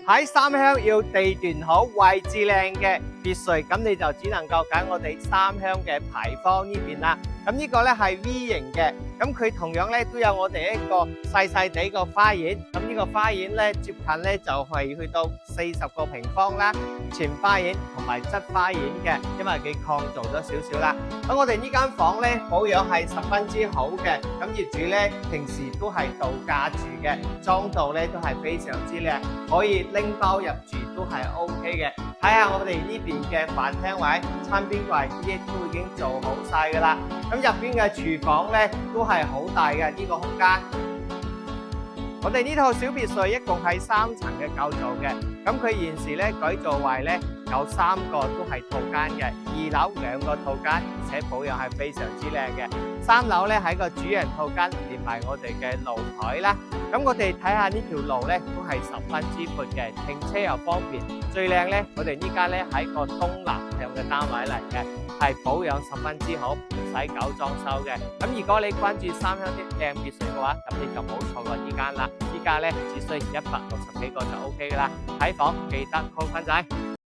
喺三鄉要地段好、位置靚嘅別墅，咁你就只能夠揀我哋三鄉嘅牌坊呢邊啦。咁呢個咧係 V 型嘅，咁佢同樣咧都有我哋一個細細地個花園。咁呢個花園咧接近咧就係去到40個平方啦，前花園同埋側花園嘅，因為佢擴造咗少少啦。咁我哋呢間房咧保養係十分之好嘅，咁業主咧平時都係度假住嘅，裝潢咧都係非常之靚，可以拎包入住都係 OK 嘅。睇下我哋呢邊嘅飯廳位、餐邊櫃呢啲都已經做好晒噶啦。咁入邊嘅廚房咧都係好大嘅呢個空間。我哋呢套小別墅一共係3層嘅構造嘅，咁佢現時咧改造為咧有3個都係套間嘅，2樓2個套間，而且保養係非常之靚嘅。3樓咧係個主人套間，連埋我哋嘅露台啦。咁我哋睇下呢條路咧都係十分之闊嘅，停車又方便。最靚咧，我哋呢間咧係個東南向嘅單位嚟嘅，係保養十分之好，唔使搞裝修嘅。咁如果你關注三鄉啲靚別墅嘅話，咁你就冇錯過呢間啦。依家咧只需160幾個就 OK 噶啦。睇房記得 call 返仔。